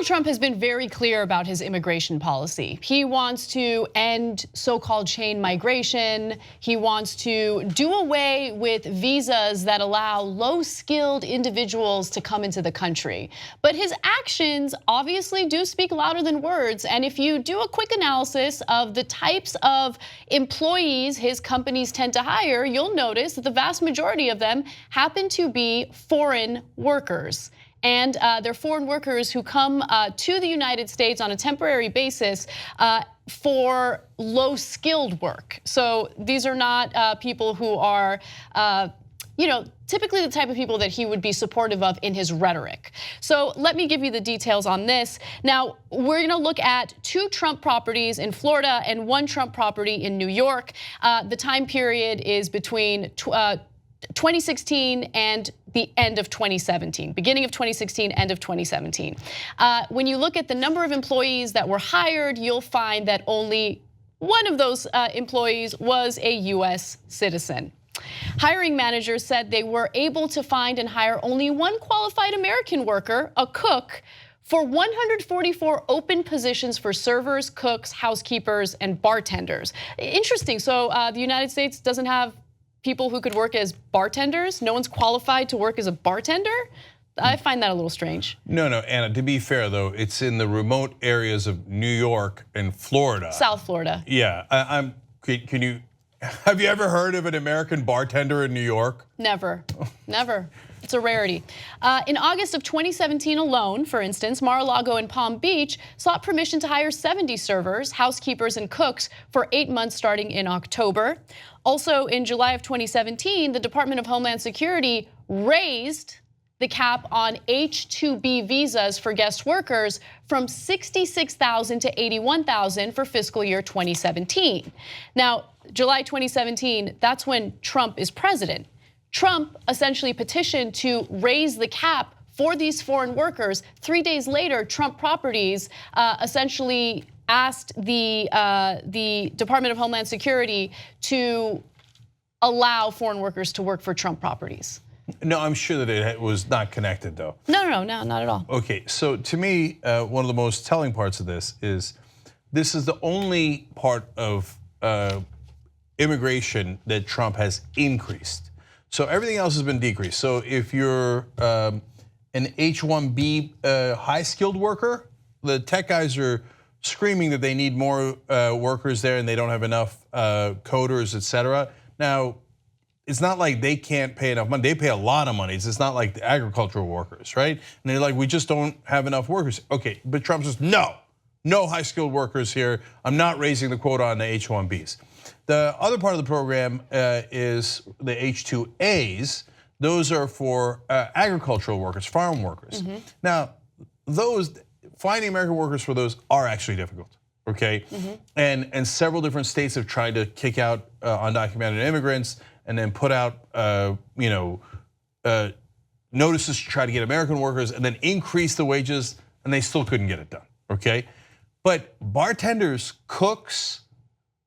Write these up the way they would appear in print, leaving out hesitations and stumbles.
Donald Trump has been very clear about his immigration policy. He wants to end so-called chain migration. He wants to do away with visas that allow low-skilled individuals to come into the country. But his actions obviously do speak louder than words. And if you do a quick analysis of the types of employees his companies tend to hire, you'll notice that the vast majority of them happen to be foreign workers. And they're foreign workers who come to the United States on a temporary basis for low-skilled work. So these are not people who are, typically the type of people that he would be supportive of in his rhetoric. So let me give you the details on this. Now, we're gonna look at 2 Trump properties in Florida and 1 Trump property in New York. The time period is between 2016 and the end of 2017, beginning of 2016, end of 2017. When you look at the number of employees that were hired, you'll find that only one of those employees was a US citizen. Hiring managers said they were able to find and hire only 1 qualified American worker, a cook, for 144 open positions for servers, cooks, housekeepers, and bartenders. Interesting, so the United States doesn't have people who could work as bartenders? No one's qualified to work as a bartender? I find that a little strange. No, Anna, to be fair though, it's in the remote areas of New York and Florida. South Florida. Yeah, have you ever heard of an American bartender in New York? Never, never. It's a rarity. In August of 2017 alone, for instance, Mar-a-Lago and Palm Beach sought permission to hire 70 servers, housekeepers, and cooks for 8 months starting in October. Also in July of 2017, the Department of Homeland Security raised the cap on H-2B visas for guest workers from 66,000 to 81,000 for fiscal year 2017. Now, July 2017, that's when Trump is president. Trump essentially petitioned to raise the cap for these foreign workers. 3 days later, Trump Properties essentially asked the Department of Homeland Security to allow foreign workers to work for Trump Properties. No, I'm sure that it was not connected though. No, not at all. Okay, so to me, one of the most telling parts of this is the only part of immigration that Trump has increased. So everything else has been decreased. So if you're an H-1B high-skilled worker, the tech guys are screaming that they need more workers there and they don't have enough coders, et cetera. Now, it's not like they can't pay enough money. They pay a lot of money. It's not like the agricultural workers, right? And they're like, we just don't have enough workers. Okay, but Trump says, no high-skilled workers here. I'm not raising the quota on the H-1Bs. The other part of the program is the H-2As. Those are for agricultural workers, farm workers. Now, finding American workers for those are actually difficult, okay? And several different states have tried to kick out undocumented immigrants and then put out notices to try to get American workers and then increase the wages, and they still couldn't get it done, okay? But bartenders, cooks,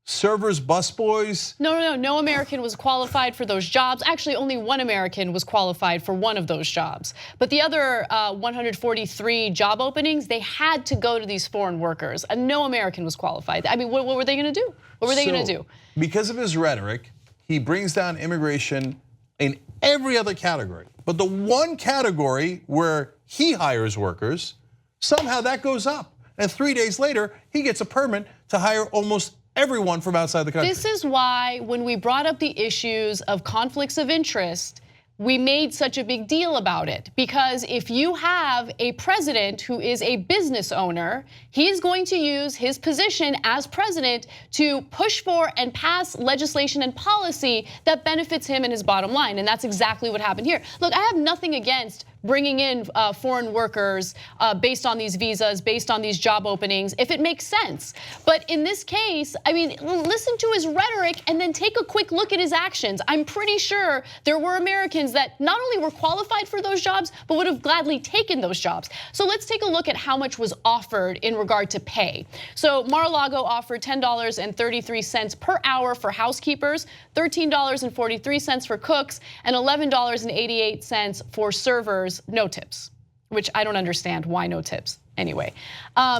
servers, busboys. No American was qualified for those jobs. Actually, only 1 American was qualified for one of those jobs. But the other 143 job openings, they had to go to these foreign workers. And no American was qualified. I mean, what were they gonna do? What were they gonna do? Because of his rhetoric, he brings down immigration in every other category. But the one category where he hires workers, somehow that goes up. And 3 days later, he gets a permit to hire almost everyone from outside the country. This is why when we brought up the issues of conflicts of interest, we made such a big deal about it. Because if you have a president who is a business owner, he's going to use his position as president to push for and pass legislation and policy that benefits him and his bottom line. And that's exactly what happened here. Look, I have nothing against bringing in foreign workers based on these visas, based on these job openings, if it makes sense. But in this case, I mean, listen to his rhetoric and then take a quick look at his actions. I'm pretty sure there were Americans that not only were qualified for those jobs, but would have gladly taken those jobs. So let's take a look at how much was offered in regard to pay. So Mar-a-Lago offered $10.33 per hour for housekeepers, $13.43 for cooks, and $11.88 for servers. No tips, which I don't understand. Why no tips? Anyway,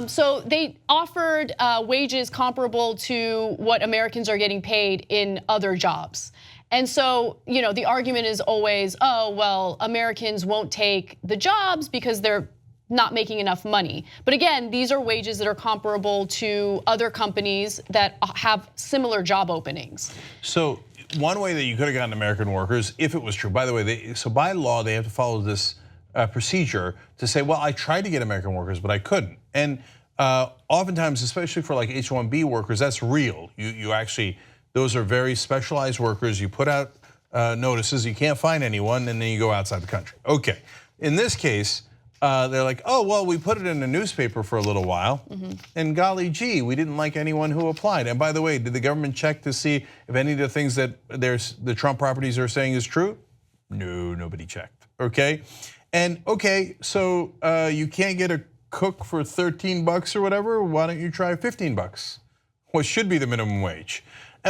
so they offered wages comparable to what Americans are getting paid in other jobs. And so, the argument is always, oh, well, Americans won't take the jobs because they're not making enough money. But again, these are wages that are comparable to other companies that have similar job openings. So one way that you could have gotten American workers, if it was true, by the way, so by law, they have to follow this procedure to say, well, I tried to get American workers, but I couldn't. And oftentimes, especially for like H-1B workers, that's real. You actually, those are very specialized workers. You put out notices, you can't find anyone, and then you go outside the country. Okay, in this case, they're like, oh, well, we put it in a newspaper for a little while, and golly gee, we didn't like anyone who applied. And by the way, did the government check to see if any of the things that the Trump properties are saying is true? No, nobody checked, okay? And okay, so you can't get a cook for 13 bucks or whatever, why don't you try 15 bucks? What should be the minimum wage?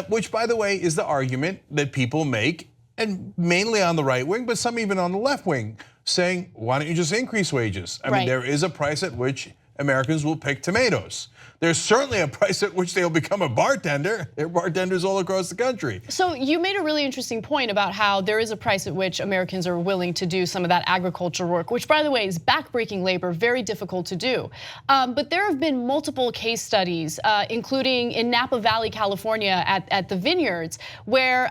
Which, by the way, is the argument that people make, and mainly on the right wing, but some even on the left wing, saying, why don't you just increase wages? I mean, there is a price at which Americans will pick tomatoes. There's certainly a price at which they'll become a bartender. There are bartenders all across the country. So you made a really interesting point about how there is a price at which Americans are willing to do some of that agriculture work, which, by the way, is backbreaking labor, very difficult to do. But there have been multiple case studies, including in Napa Valley, California, at the vineyards, where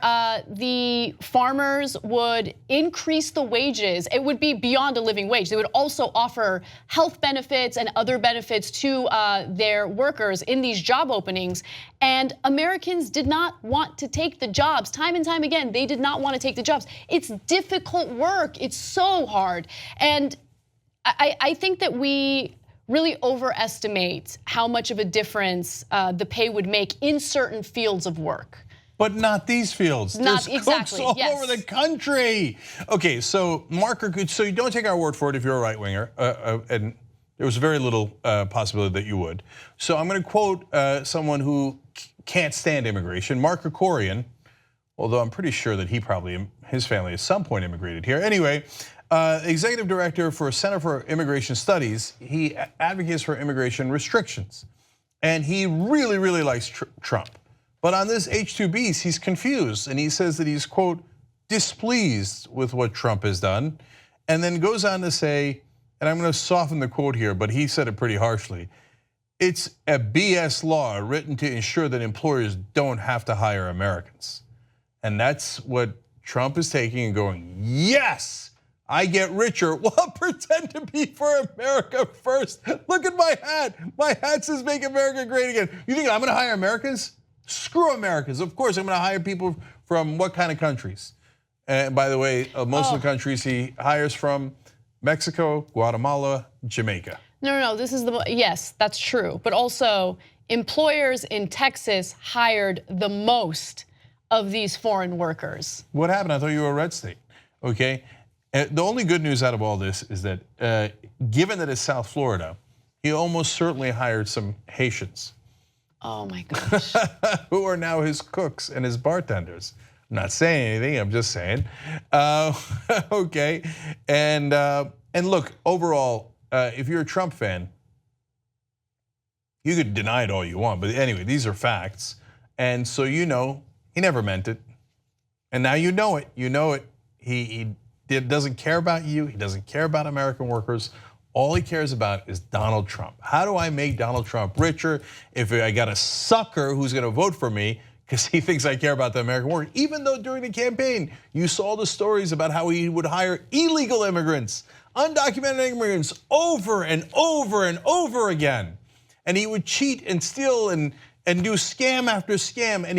the farmers would increase the wages. It would be beyond a living wage. They would also offer health benefits and other benefits to their workers in these job openings, and Americans did not want to take the jobs. Time and time again, they did not want to take the jobs. It's difficult work. It's so hard. And I think that we really overestimate how much of a difference the pay would make in certain fields of work. But not these fields. There's cooks all over the country. Okay, so so you don't take our word for it if you're a right winger, and there was very little possibility that you would. So I'm going to quote someone who can't stand immigration, Mark Kasparian, although I'm pretty sure that his family at some point immigrated here. Anyway, executive director for Center for Immigration Studies, he advocates for immigration restrictions. And he really, really likes Trump. But on this H-2Bs, he's confused, and he says that he's, quote, displeased with what Trump has done, and then goes on to say, and I'm going to soften the quote here, but he said it pretty harshly, it's a BS law written to ensure that employers don't have to hire Americans. And that's what Trump is taking and going, yes, I get richer. Well, pretend to be for America first. Look at my hat. My hat says make America great again. You think I'm going to hire Americans? Screw Americans. Of course, I'm going to hire people from what kind of countries? And by the way, most of the countries he hires from, Mexico, Guatemala, Jamaica. No, this is yes, that's true. But also, employers in Texas hired the most of these foreign workers. What happened? I thought you were a red state, okay? The only good news out of all this is that given that it's South Florida, he almost certainly hired some Haitians. Oh my gosh. Who are now his cooks and his bartenders. I'm not saying anything, I'm just saying. Okay, and look, overall, if you're a Trump fan, you could deny it all you want, but anyway, these are facts. And so he never meant it. And now you know it, He doesn't care about you, he doesn't care about American workers. All he cares about is Donald Trump. How do I make Donald Trump richer if I got a sucker who's gonna vote for me because he thinks I care about the American worker, even though during the campaign, you saw the stories about how he would hire illegal immigrants, undocumented immigrants over and over and over again. And he would cheat and steal and do scam after scam, and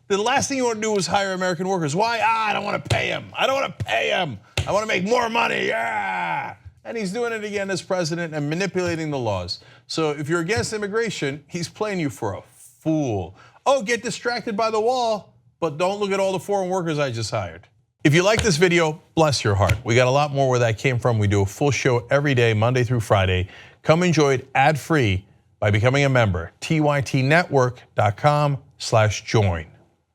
the last thing he wanted to do was hire American workers. Why? I don't want to pay him. I don't want to pay him. I want to make more money, yeah. And he's doing it again as president and manipulating the laws. So if you're against immigration, he's playing you for a fool. Oh, get distracted by the wall, but don't look at all the foreign workers I just hired. If you like this video, bless your heart. We got a lot more where that came from. We do a full show every day, Monday through Friday. Come enjoy it ad-free by becoming a member, tytnetwork.com/join.